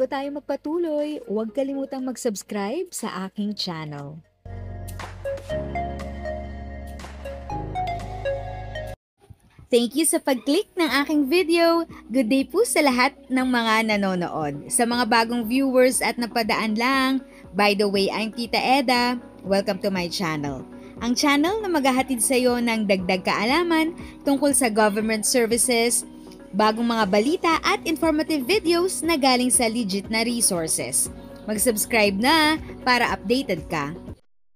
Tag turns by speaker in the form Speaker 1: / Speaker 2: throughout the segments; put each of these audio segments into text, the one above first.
Speaker 1: Bago tayo magpatuloy, huwag kalimutang mag-subscribe sa aking channel. Thank you sa pag-click ng aking video. Good day po sa lahat ng mga nanonood. Sa mga bagong viewers at napadaan lang, by the way, I'm Tita Eda. Welcome to my channel. Ang channel na maghahatid sa iyo ng dagdag kaalaman tungkol sa government services, bagong mga balita at informative videos na galing sa legit na resources. Mag-subscribe na para updated ka.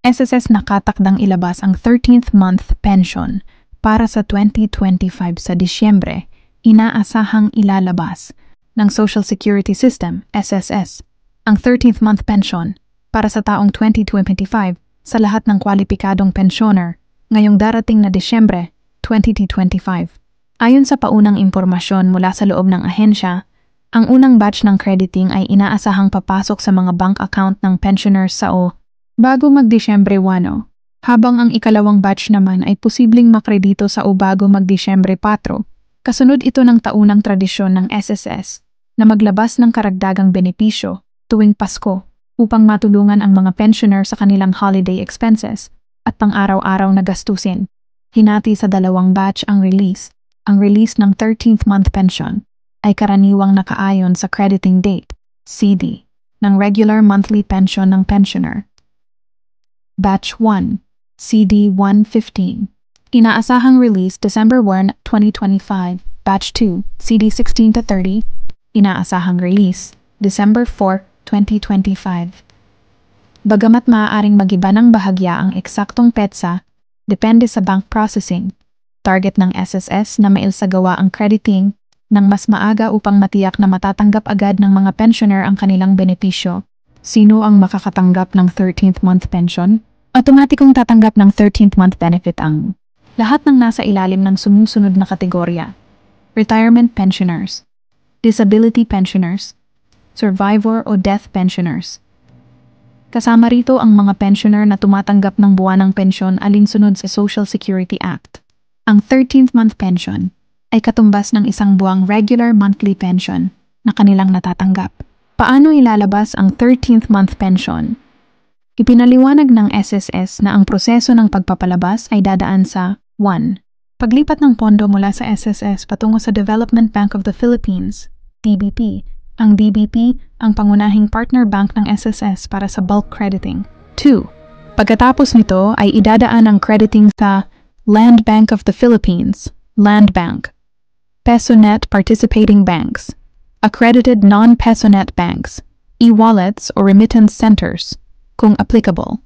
Speaker 2: SSS nakatakdang ilabas ang 13th month pension para sa 2025 sa Disyembre. Inaasahang ilalabas ng Social Security System, SSS, ang 13th month pension para sa taong 2025 sa lahat ng kwalipikadong pensioner ngayong darating na Disyembre 2025. Ayon sa paunang impormasyon mula sa loob ng ahensya, ang unang batch ng crediting ay inaasahang papasok sa mga bank account ng pensioners sa bago mag-Disyembre 1, habang ang ikalawang batch naman ay posibleng makredito sa bago mag-Disyembre 4. Kasunod ito ng taunang tradisyon ng SSS na maglabas ng karagdagang benepisyo tuwing Pasko upang matulungan ang mga pensioner sa kanilang holiday expenses at pang-araw-araw na gastusin. Hinati sa dalawang batch ang release. Ang release ng 13th month pension ay karaniwang nakaayon sa crediting date, CD, ng regular monthly pension ng pensioner. Batch 1, CD 115. Inaasahang release December 1, 2025. Batch 2, CD 16 to 30. Inaasahang release December 4, 2025. Bagamat maaaring magiba ng bahagya ang eksaktong petsa, depende sa bank processing. Target ng SSS na mailsagawa ang crediting ng mas maaga upang matiyak na matatanggap agad ng mga pensioner ang kanilang benepisyo. Sino ang makakatanggap ng 13th month pension? Otomatikong tatanggap ng 13th month benefit ang lahat ng nasa ilalim ng sumusunod na kategorya: retirement pensioners, disability pensioners, survivor o death pensioners. Kasama rito ang mga pensioner na tumatanggap ng buwanang pensyon alinsunod sa Social Security Act. Ang 13th month pension ay katumbas ng isang buwang regular monthly pension na kanilang natatanggap. Paano ilalabas ang 13th month pension? Ipinaliwanag ng SSS na ang proseso ng pagpapalabas ay dadaan sa 1. Paglipat ng pondo mula sa SSS patungo sa Development Bank of the Philippines, DBP. Ang DBP ang pangunahing partner bank ng SSS para sa bulk crediting. 2. Pagkatapos nito ay idadaan ang crediting sa Land Bank of the Philippines, Land Bank. PesoNet participating banks, accredited non-PesoNet banks, e-wallets or remittance centers, kung applicable.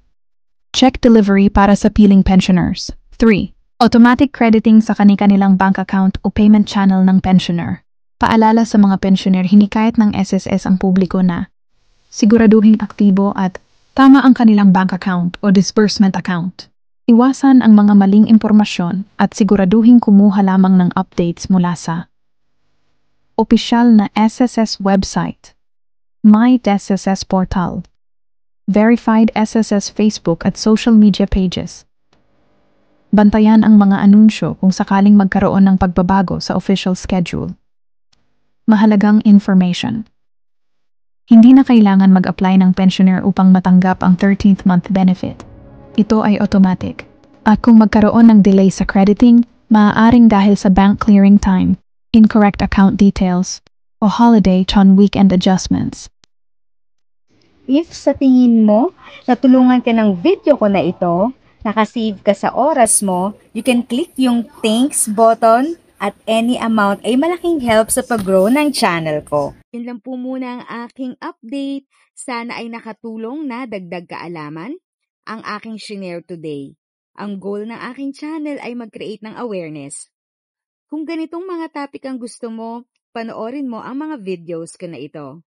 Speaker 2: Check delivery para sa piling pensioners. 3. Automatic crediting sa kani-kanilang bank account o payment channel ng pensioner. Paalala sa mga pensioner, hinikayat ng SSS ang publiko na siguraduhin aktibo at tama ang kanilang bank account o disbursement account. Iwasan ang mga maling impormasyon at siguraduhin kumuha lamang ng updates mula sa opisyal na SSS website, My SSS portal, verified SSS Facebook at social media pages. Bantayan ang mga anunsyo kung sakaling magkaroon ng pagbabago sa official schedule. Mahalagang information. Hindi na kailangan mag-apply ng pensioner upang matanggap ang 13th month benefit. Ito ay automatic. At kung magkaroon ng delay sa crediting, maaaring dahil sa bank clearing time, incorrect account details, o holiday on weekend adjustments.
Speaker 1: If sa tingin mo, natulungan ka ng video ko na ito, nakasave ka sa oras mo, you can click yung thanks button at any amount ay malaking help sa pag-grow ng channel ko. Yun lang po muna ang aking update. Sana ay nakatulong na dagdag kaalaman ang aking shinare today. Ang goal ng aking channel ay mag-create ng awareness. Kung ganitong mga topic ang gusto mo, panoorin mo ang mga videos ko na ito.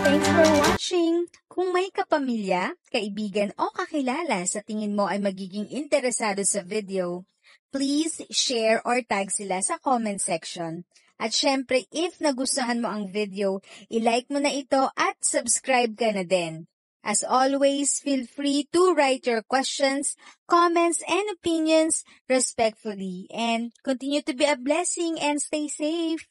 Speaker 1: Thanks for watching! Kung may kapamilya, kaibigan o kakilala sa tingin mo ay magiging interesado sa video, please share or tag sila sa comment section. At syempre, if nagustuhan mo ang video, i-like mo na ito at subscribe ka na din. As always, feel free to write your questions, comments, and opinions respectfully. And continue to be a blessing and stay safe.